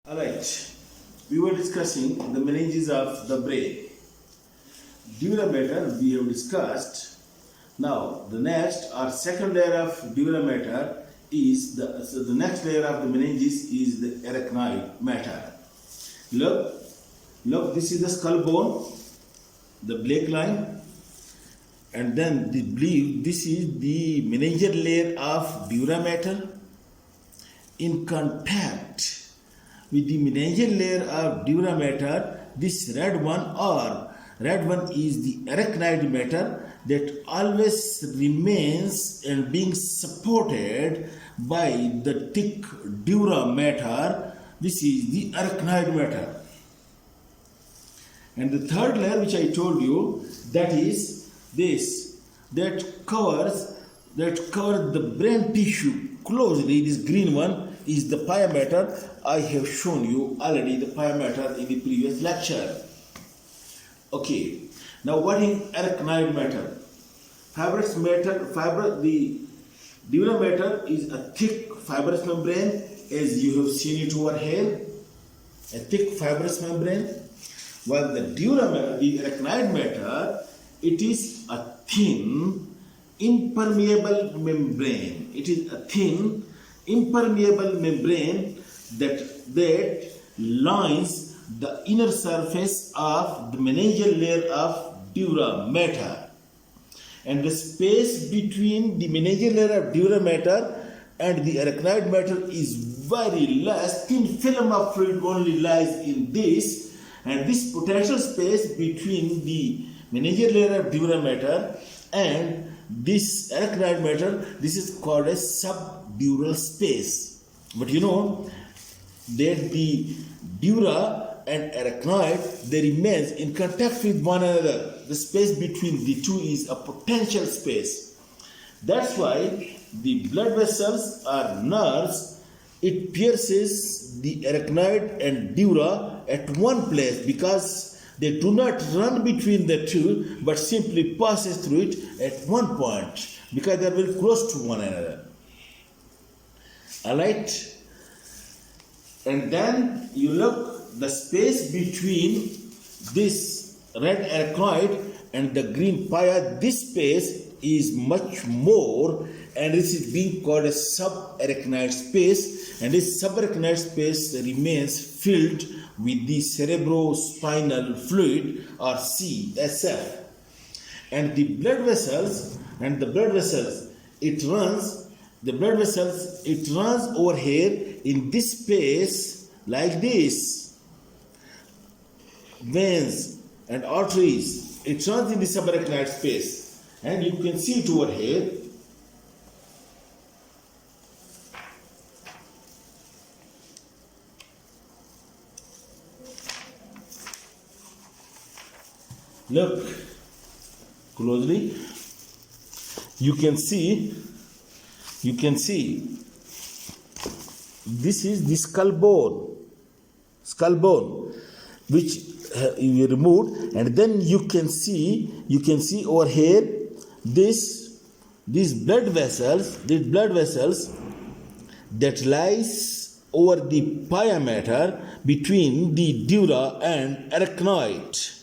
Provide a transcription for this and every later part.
Alright, we were discussing the meninges of the brain. Dura matter we have discussed. Now, the next or second layer of dura matter is the next layer of the meninges is the arachnoid matter. Look, this is the skull bone, the black line, and then this is the meningeal layer of dura matter. In contact with the meningeal layer of dura matter, this red one is the arachnoid matter that always remains and being supported by the thick dura matter. This is the arachnoid matter. And the third layer, which I told you, that is this, that covers the brain tissue closely. This green one is the pia mater. I have shown you already the pia mater in the previous lecture. Okay, now what is arachnoid matter? Fibrous matter, the dura matter is a thick fibrous membrane, as you have seen it over here, a thick fibrous membrane, while the arachnoid matter, it is a thin, impermeable membrane. It is a thin, impermeable membrane that lines the inner surface of the meningeal layer of dura mater. And the space between the meningeal layer of dura mater and the arachnoid matter is very less. Thin film of fluid only lies in this, and this potential space between the meningeal layer of dura mater and this arachnoid matter, this is called a subdural space. But you know that the dura and arachnoid, they remain in contact with one another. The space between the two is a potential space. That's why the blood vessels or nerves, it pierces the arachnoid and dura at one place, because they do not run between the two but simply passes through it at one point, because they are very close to one another. Alright? And then you look, the space between this red arachnoid and the green pia, this space is much more, and this is being called a subarachnoid space, and this subarachnoid space remains filled with the cerebrospinal fluid, or CSF. And the blood vessels, it runs over here in this space like this. Veins and arteries, it runs in the subarachnoid space, and you can see it over here. Look closely. You can see this is the skull bone, which you removed, and then you can see over here these blood vessels that lies over the pia mater between the dura and arachnoid.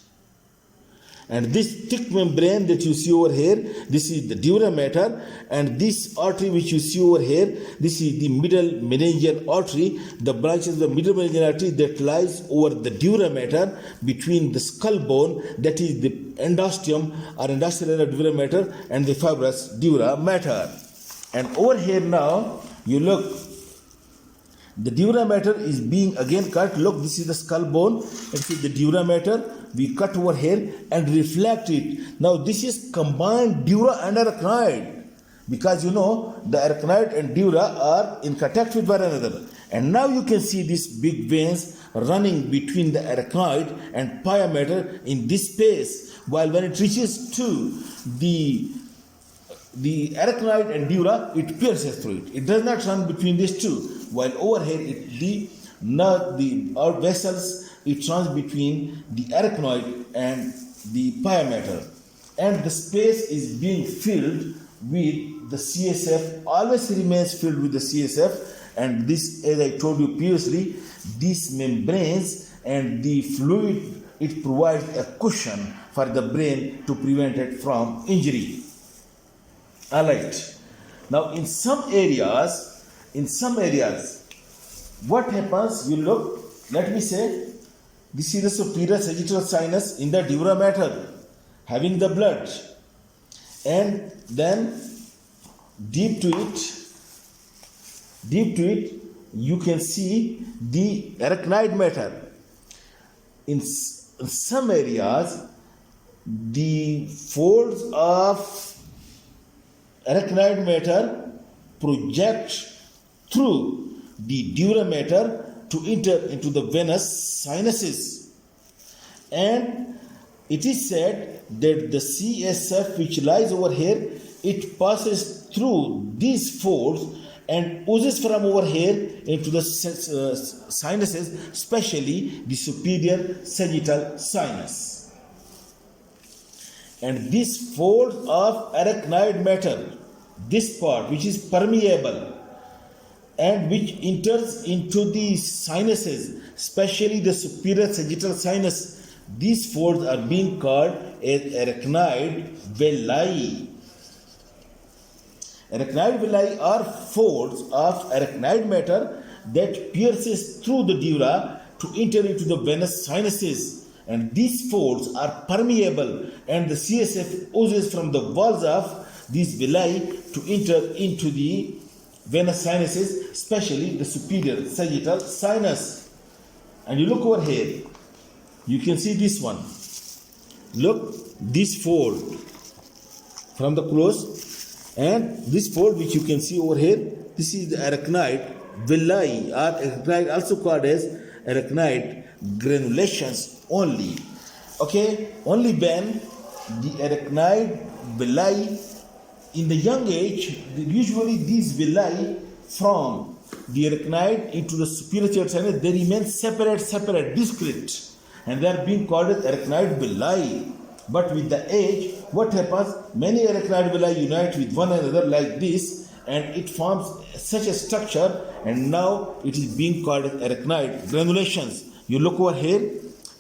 And this thick membrane that you see over here, this is the dura mater, and this artery which you see over here, this is the middle meningeal artery, the branches of the middle meningeal artery that lies over the dura mater between the skull bone, that is the endosteum or endosteal layer of dura mater, and the fibrous dura mater. And over here now, you look, the dura mater is being again cut. Look, this is the skull bone, and see the dura mater. We cut over here and reflect it. Now this is combined dura and arachnoid, because you know the arachnoid and dura are in contact with one another. And now you can see these big veins running between the arachnoid and pia mater in this space, while when it reaches to the arachnoid and dura, it pierces through it. It does not run between these two. While over here, our vessels, it runs between the arachnoid and the pia mater. And the space is being filled with the CSF, always remains filled with the CSF. And this, as I told you previously, these membranes and the fluid, it provides a cushion for the brain to prevent it from injury. Alright. Now in some areas, what happens? You look, let me say, this is the superior sagittal sinus in the dura mater, having the blood, and then deep to it, you can see the arachnoid matter. In some areas, the folds of arachnoid matter project through the dura mater to enter into the venous sinuses, and it is said that the CSF which lies over here, it passes through these folds and oozes from over here into the sinuses, especially the superior sagittal sinus. And this fold of arachnoid matter, this part which is permeable and which enters into the sinuses, especially the superior sagittal sinus, these folds are being called as arachnoid villi. Arachnoid villi are folds of arachnoid matter that pierces through the dura to enter into the venous sinuses, and these folds are permeable, and the CSF oozes from the walls of these villi to enter into the venous sinuses, especially the superior sagittal sinus. And you look over here, you can see this one. Look, this fold from the close, and this fold which you can see over here, this is the arachnoid villi, or arachnoid also called as arachnoid granulations only. Okay, only when the arachnoid villi in the young age, usually these villi from the arachnoid into the superior sagittal sinus, they remain separate, discrete, and they are being called as arachnoid villi. But with the age, what happens? Many arachnoid villi unite with one another like this, and it forms such a structure, and now it is being called as arachnoid granulations. You look over here,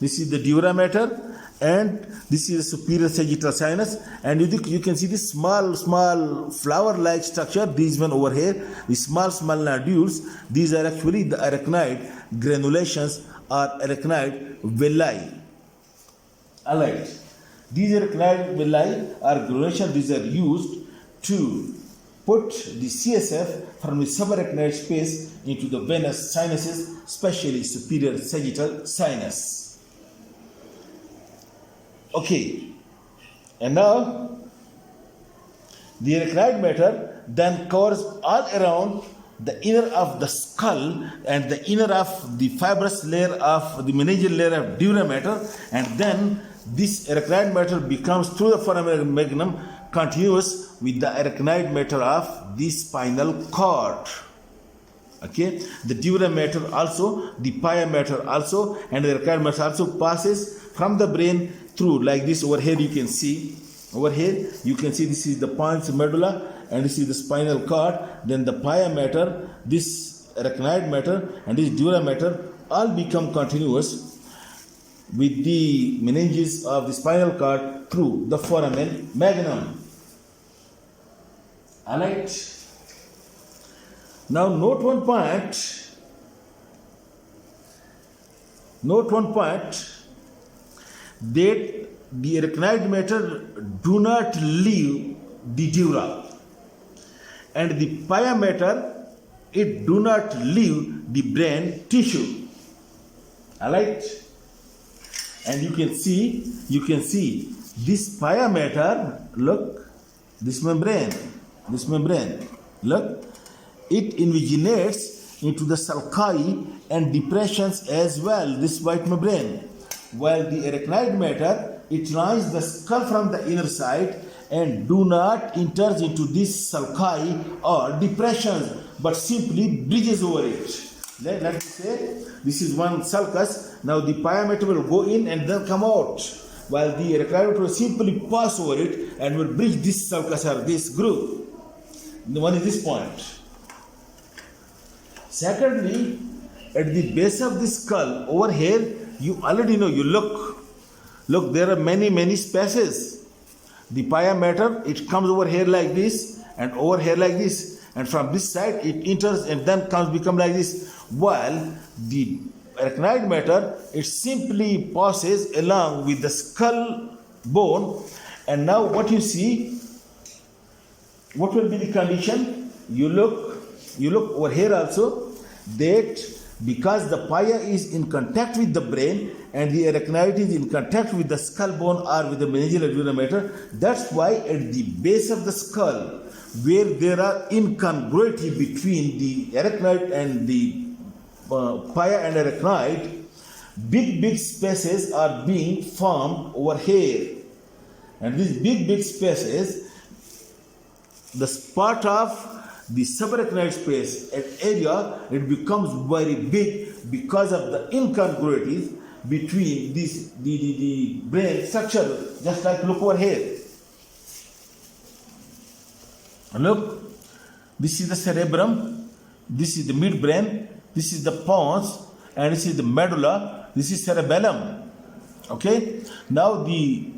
this is the dura mater, and this is the superior sagittal sinus, and you can see this small flower-like structure, these one over here, the small nodules, these are actually the arachnoid granulations or arachnoid villi. Alright. These arachnoid villi or granulations, these are used to put the CSF from the subarachnoid space into the venous sinuses, especially superior sagittal sinus. Okay, and now the arachnoid matter then covers all around the inner of the skull and the inner of the fibrous layer of the meningeal layer of dura mater, and then this arachnoid matter becomes through the foramen magnum continuous with the arachnoid matter of the spinal cord. Okay, the dura mater also, the pia mater also, and the arachnoid matter also passes from the brain through like this. Over here you can see, this is the pons medulla and this is the spinal cord, then the pia mater, this arachnoid matter and this dura mater all become continuous with the meninges of the spinal cord through the foramen magnum. Alright. Now note one point that the arachnoid matter do not leave the dura, and the pia matter, it do not leave the brain tissue. Alright, and you can see this pia matter, look, this membrane, look, it invaginates into the sulci and depressions as well, this white membrane, while the arachnoid matter, it lines the skull from the inner side and do not enters into this sulci or depressions, but simply bridges over it. Let me say, this is one sulcus, now the pia mater will go in and then come out, while the arachnoid mater will simply pass over it and will bridge this sulcus or this groove. The one is this point. Secondly, at the base of the skull over here, you already know, you look, there are many spaces. The pia mater, it comes over here like this and over here like this, and from this side it enters and then become like this, while the arachnoid matter, it simply passes along with the skull bone. And now what you see, what will be the condition? You look over here also, that because the pia is in contact with the brain and the arachnoid is in contact with the skull bone or with the meningeal dura mater, that's why at the base of the skull, where there are incongruity between the arachnoid and the pia and arachnoid, big spaces are being formed over here. And these big spaces, the part of the subarachnoid space and area, it becomes very big because of the incongruities between the brain structure. Just like look over here. Look, this is the cerebrum, this is the midbrain, this is the pons, and this is the medulla, this is cerebellum. Okay? Now the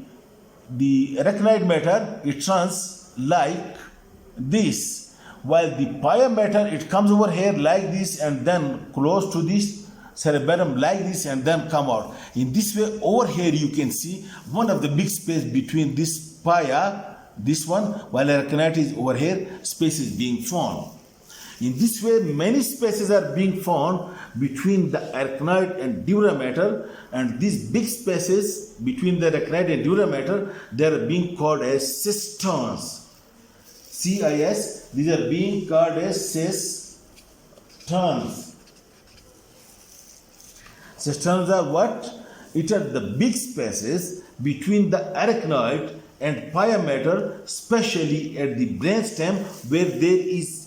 arachnoid matter, it runs like this, while the pia matter, it comes over here like this and then close to this cerebellum like this and then come out. In this way, over here you can see one of the big space between this pia, this one, while arachnoid is over here, space is being formed. In this way, many spaces are being formed between the arachnoid and dura mater, and these big spaces between the arachnoid and dura mater, they are being called as cisterns. CIS, these are being called as cisterns. Cisterns are what? It are the big spaces between the arachnoid and pia mater, especially at the brainstem, where there is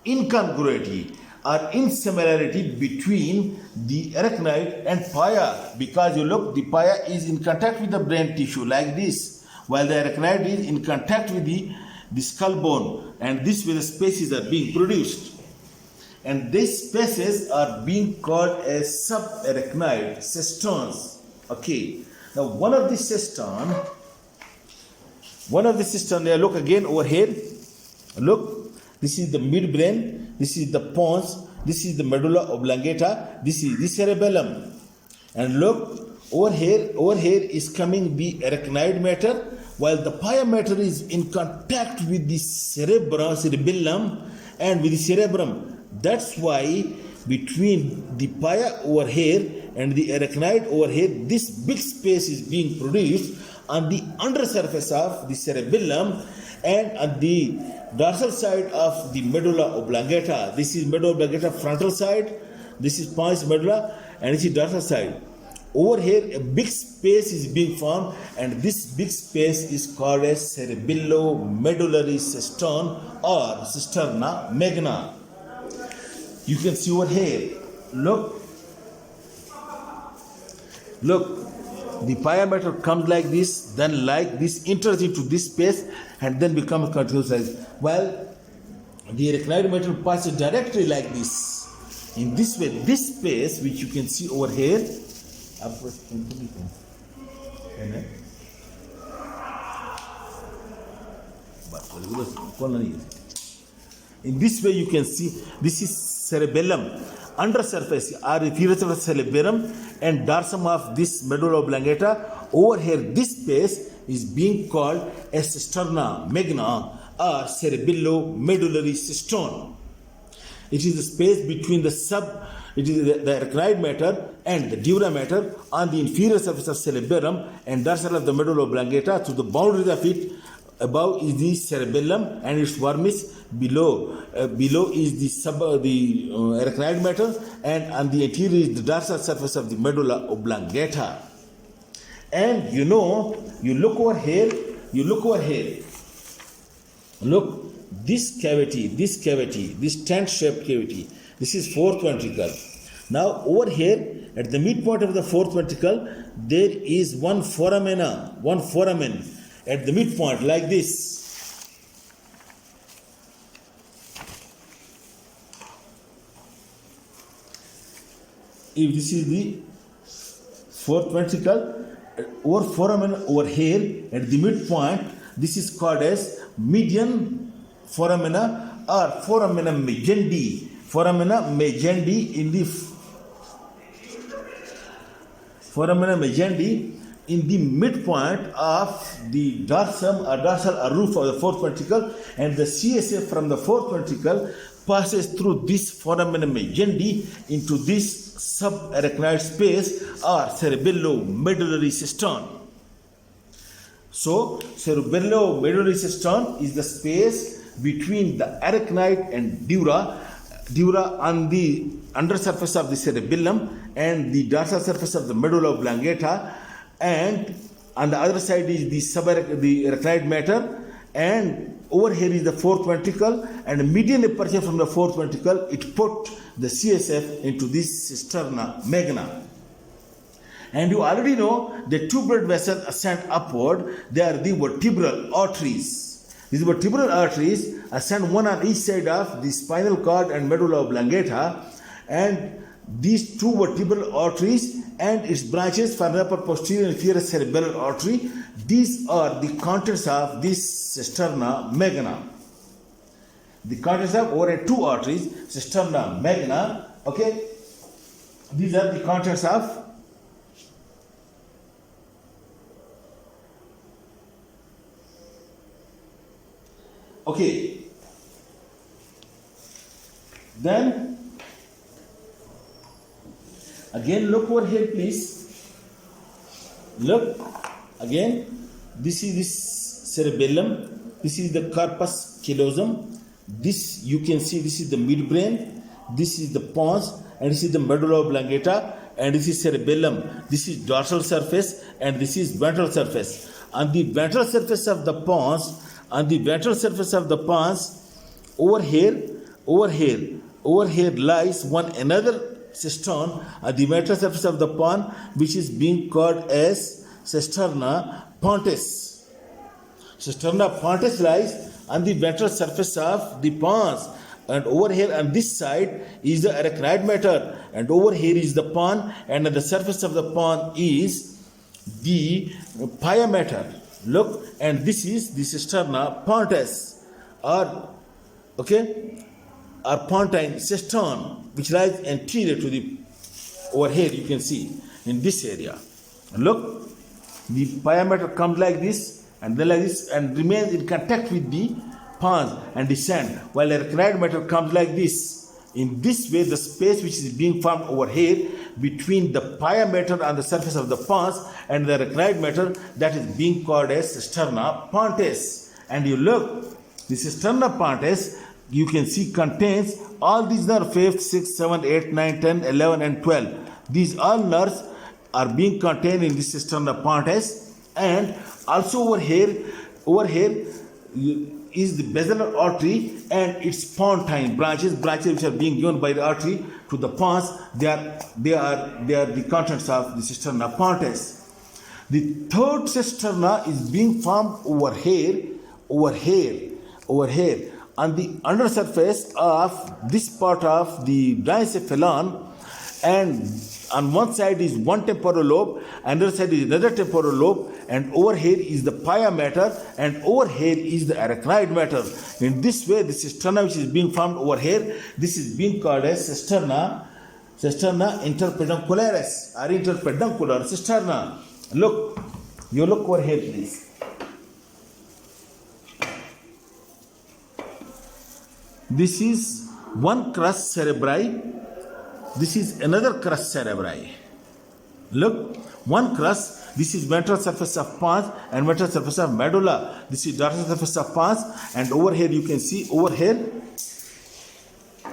incongruity or insimilarity between the arachnoid and pia. Because you look, the pia is in contact with the brain tissue like this, while the arachnoid is in contact with the skull bone, and this way the spaces are being produced. And these spaces are being called as subarachnoid cisterns. Okay. Now one of the cistern, look again over here. Look, this is the midbrain, this is the pons, this is the medulla oblongata, this is the cerebellum. And look, over here is coming the arachnoid matter, while the pia mater is in contact with the cerebellum and with the cerebrum. That's why between the pia over here and the arachnoid over here, this big space is being produced on the undersurface of the cerebellum and on the dorsal side of the medulla oblongata. This is medulla oblongata frontal side, this is pons medulla, and this is dorsal side. Over here, a big space is being formed, and this big space is called as cerebellomedullary cistern or cisterna magna. You can see over here. Look, the pia mater comes like this, then like this, enters into this space, and then becomes continuous size. While the arachnoid mater passes directly like this. In this way, this space which you can see over here. In this way, you can see this is cerebellum, undersurface or inferior surface cerebellum, and dorsum of this medulla oblongata. Over here, this space is being called as cisterna magna or cerebellomedullary cistern. It is the space between the arachnoid matter and the dura mater on the inferior surface of cerebellum and dorsal of the medulla oblongata. To the boundaries of it, above is the cerebellum and its vermis. Below is the arachnoid matter, and on the anterior is the dorsal surface of the medulla oblongata. And you look over here. Look, this cavity, this tent-shaped cavity, this is fourth ventricle. Now over here, at the midpoint of the fourth ventricle, there is one foramen at the midpoint like this. if this is the fourth ventricle, or foramen over here at the midpoint, this is called as median foramina or foramina megendi. Foramina megendi in the foramina megendi in the midpoint of the dorsum or dorsal roof of the fourth ventricle, and the CSF from the fourth ventricle passes through this foramina megendi into this subarachnoid space or cerebellomedullary cistern. So, cerebellomedullary cistern is the space between the arachnoid and dura on the undersurface of the cerebellum and the dorsal surface of the medulla oblongata, and on the other side is the arachnoid matter, and over here is the fourth ventricle, and median aperture from the fourth ventricle, it put the CSF into this cisterna magna. And you already know the two blood vessels ascend upward. They are the vertebral arteries. These vertebral arteries ascend one on each side of the spinal cord and medulla oblongata, and these two vertebral arteries and its branches from the upper posterior and inferior cerebellar artery, these are the contents of this cisterna magna. The contents of over two arteries, cisterna magna, okay? These are the contents of okay. Then again look over here, please. Look again. This is this cerebellum. This is the corpus callosum. This you can see. This is the midbrain. This is the pons, and this is the medulla oblongata, and this is cerebellum. This is dorsal surface, and this is ventral surface. On the ventral surface of the pons, over here lies one another cistern at the ventral surface of the pons, which is being called as cisterna pontis. Cisterna pontis lies on the ventral surface of the pons, and over here on this side is the arachnoid matter, and over here is the pons, and on the surface of the pons is the pia mater. Look, and this is the cisterna pontis, or pontine cistern, which lies anterior to the, over here you can see in this area. Look, the pia mater comes like this and then like this and remains in contact with the pons and descend, while the arachnoid matter comes like this. In this way, the space which is being formed over here between the pia mater on the surface of the pons and the arachnoid matter, that is being called as cisterna pontis. And you look, the cisterna pontis, you can see contains all these nerves, 5th, 6th, 7th, 8th, 9th, 10th, 11th and 12th. These all nerves are being contained in this cisterna pontis, and also over here is the basilar artery and its pontine branches which are being given by the artery to the pons. They are the contents of the cisterna pontis. The third cisterna is being formed over here on the undersurface of this part of the diencephalon, and on one side is one temporal lobe, another side is another temporal lobe, and over here is the pia mater, and over here is the arachnoid mater. In this way, the cisterna which is being formed over here, this is being called as cisterna interpeduncularis or interpeduncular cisterna. Look, you look over here, please. This is one crus cerebri. This is another crus cerebri. Look, one crus. This is ventral surface of pons and ventral surface of medulla. This is dorsal surface of pons, and over here you can see over here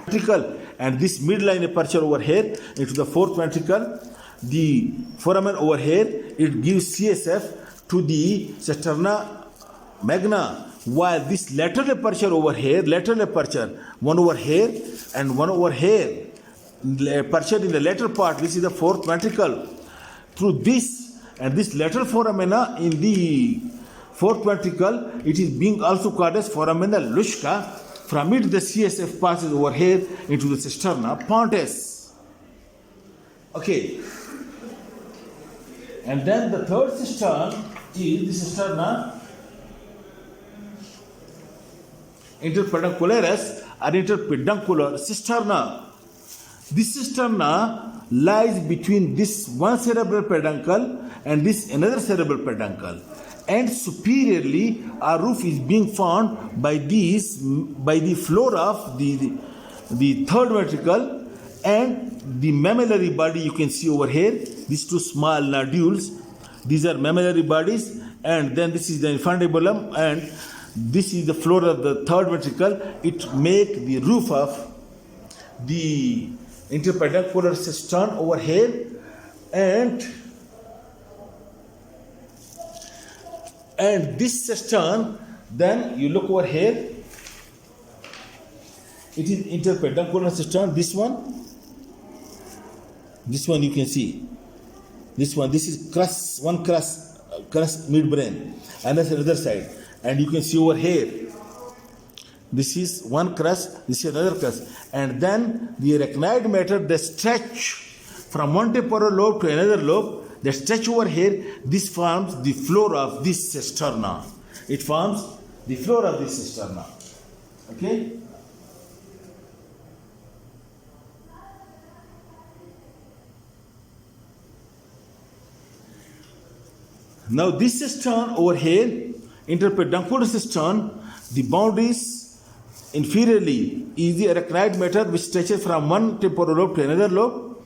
ventricle, and this midline aperture over here into the fourth ventricle. The foramen over here, it gives CSF to the cisterna magna, while this lateral aperture over here, one over here and one over here, aperture in the lateral part, this is the fourth ventricle. Through this and this lateral foramina in the fourth ventricle, it is being also called as foramina luschka. From it, the CSF passes over here into the cisterna pontis. Okay. And then the third cistern is the cisterna interpeduncularis or interpeduncular cisterna. This cisterna lies between this one cerebral peduncle and this another cerebral peduncle, and superiorly our roof is being formed by the floor of the third ventricle and the mammillary body. You can see over here these two small nodules, these are mammillary bodies, and then this is the infundibulum and this is the floor of the third ventricle. It makes the roof of the interpeduncular cistern over here, and this cistern, then you look over here, it is interpeduncular cistern. This one you can see, this is crus midbrain, and that's another side, and you can see over here this is one crus, this is another crus, and then the arachnoid matter, they stretch from one temporal lobe to another lobe. They stretch over here. This forms the floor of this cisterna. It forms the floor of this cisterna. Okay. Now this cistern over here, interpeduncular cistern, the boundaries inferiorly is the arachnoid matter which stretches from one temporal lobe to another lobe,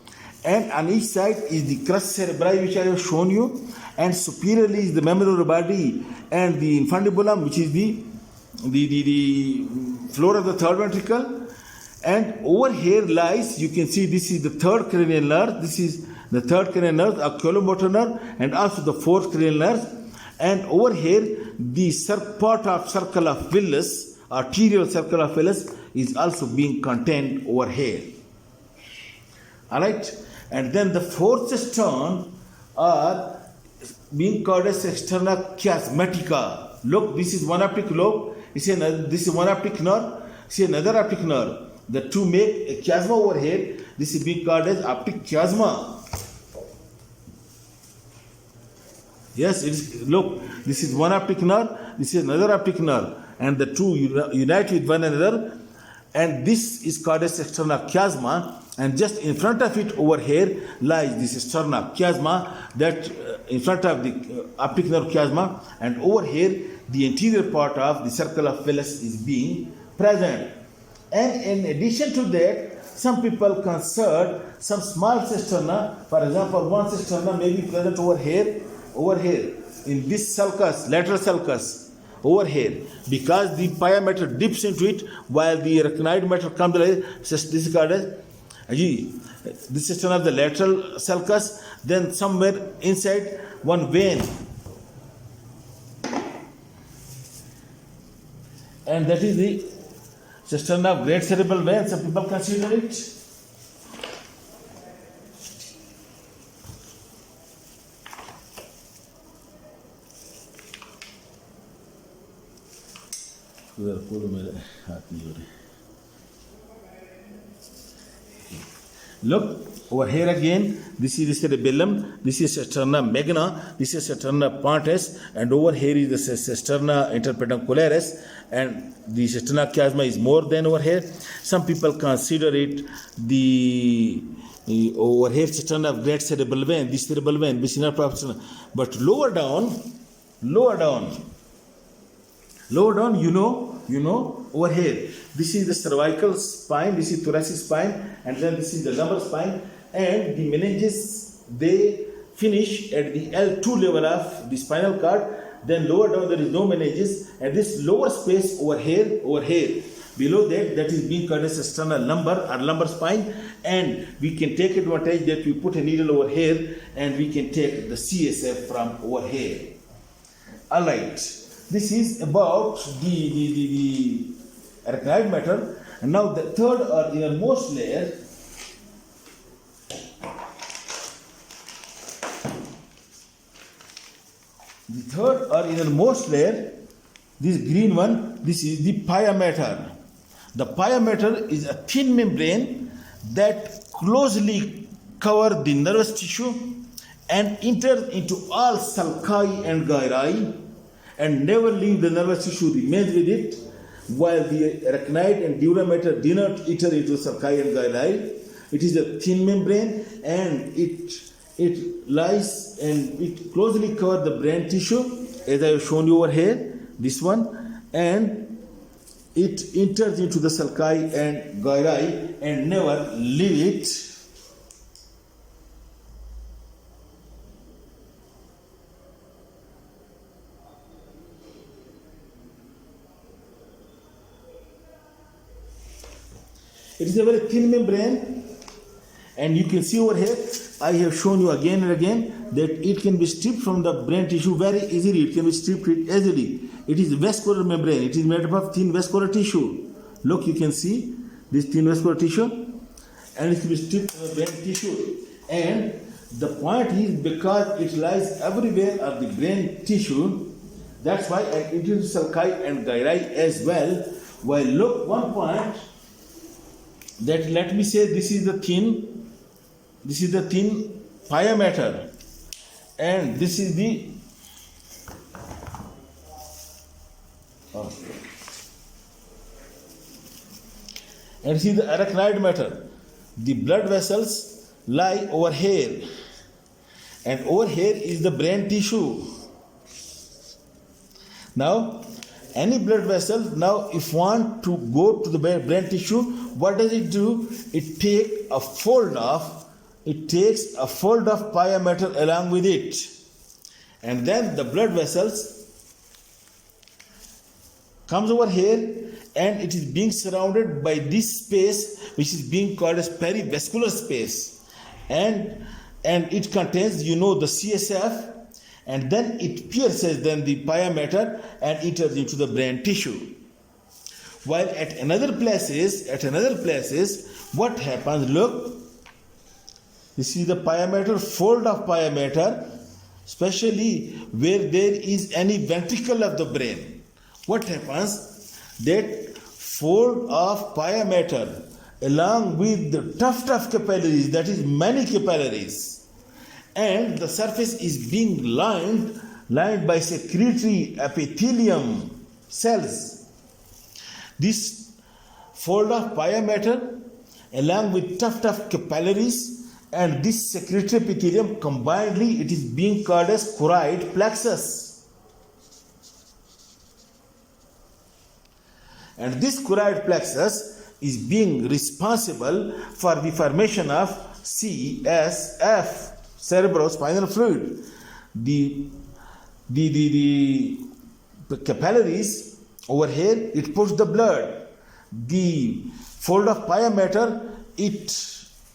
and on each side is the crus cerebri which I have shown you, and superiorly is the mammillary body and the infundibulum which is the floor of the third ventricle, and over here lies, you can see this is the third cranial nerve, this is the third cranial nerve, oculomotor nerve, and also the fourth cranial nerve, and over here the part of circle of Willis, arterial circle of Willis, is also being contained over here. Alright, and then the fourth cistern are being called as cisterna chiasmatica. Look, this is one optic lobe, this is one optic nerve, this is another optic nerve. The two make a chiasma over here. This is being called as optic chiasma. Yes, it is. Look, this is one optic nerve, this is another optic nerve, and the two unite with one another, and this is called as cisterna chiasma. And just in front of it over here lies the cisterna chiasma, that in front of the optic nerve chiasma, and over here the anterior part of the circle of Willis is being present. And in addition to that, some people consider some small cisterna. For example, one cisterna may be present over here, in this sulcus, lateral sulcus, over here, because the pia mater dips into it while the arachnoid mater comes. This is called as this cisterna of the lateral sulcus. Then somewhere inside one vein, and that is the cisterna of great cerebral vein. Some people consider it. Look over here again. This is the cerebellum. This is cisterna magna. This is cisterna pontis, and over here is the cisterna interpeduncularis, and the cisterna chiasma is more than over here. Some people consider it the over here cisterna of great cerebral vein. This cerebral vein, which is not proper, but lower down, you know, over here, this is the cervical spine, this is thoracic spine, and then this is the lumbar spine, and the meninges, they finish at the L2 level of the spinal cord. Then lower down there is no meninges, and this lower space over here, below that is being called as cisterna lumbar or lumbar spine, and we can take advantage that we put a needle over here, and we can take the CSF from over here. Alright. This is about the arachnoid matter. And now the third or innermost layer, this green one, this is the pia mater. The pia mater is a thin membrane that closely cover the nervous tissue and enter into all sulci and gyri and never leave the nervous tissue, remains with it, while the arachnoid and dura mater do not enter into sulci and gyri. It is a thin membrane and it lies and it closely covers the brain tissue, as I have shown you over here, this one, and it enters into the sulci and gyri and never leave it. It is a very thin membrane, and you can see over here, I have shown you again and again that it can be stripped from the brain tissue very easily. It can be stripped easily. It is vascular membrane. It is made up of thin vascular tissue. Look, you can see this thin vascular tissue, and it can be stripped from the brain tissue. And the point is, because it lies everywhere of the brain tissue, that's why it is sulci and gyri as well. Well, look, one point, that let me say this is the thin pia mater, and this is the arachnoid matter. The blood vessels lie over here, and over here is the brain tissue. Now any blood vessel, now if want to go to the brain tissue, what does it do? It takes a fold of pia mater along with it, and then the blood vessels comes over here, and it is being surrounded by this space which is being called as perivascular space, and it contains, you know, the CSF, and then it pierces then the pia mater and enters into the brain tissue. While at another places, what happens? Look, this is the pia mater, fold of pia mater, especially where there is any ventricle of the brain. What happens? That fold of pia mater along with the tuft of capillaries, that is many capillaries, and the surface is being lined by secretory epithelium cells. This fold of pia mater along with tuft of capillaries and this secretory epithelium combinedly, it is being called as choroid plexus. And this choroid plexus is being responsible for the formation of CSF, cerebrospinal fluid. The capillaries over here, it pushes the blood. The fold of pia mater,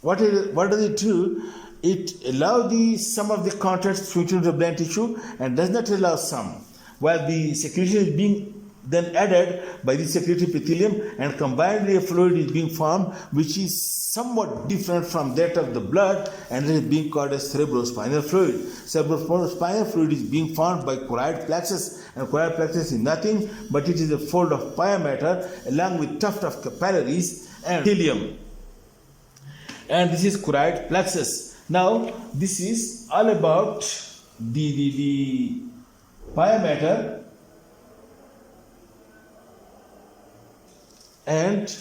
what does it do? It allows some of the contents to enter the brain tissue and does not allow some. While the secretion is being then added by the secretory epithelium, and combinedly a fluid is being formed which is somewhat different from that of the blood, and it is being called as cerebrospinal fluid. Cerebrospinal fluid is being formed by choroid plexus, and choroid plexus is nothing but it is a fold of pia mater along with tuft of capillaries and epithelium. And this is choroid plexus. Now this is all about the pia mater and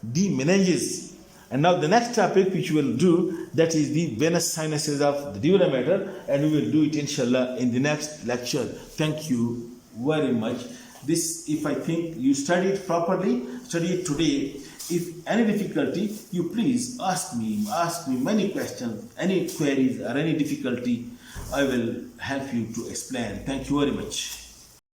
the meninges. And now the next topic which we will do, that is the venous sinuses of the dura mater, and we will do it inshallah in the next lecture. Thank you very much. This, if I think you studied properly, study it today. If any difficulty, you please ask me many questions, any queries or any difficulty, I will help you to explain. Thank you very much.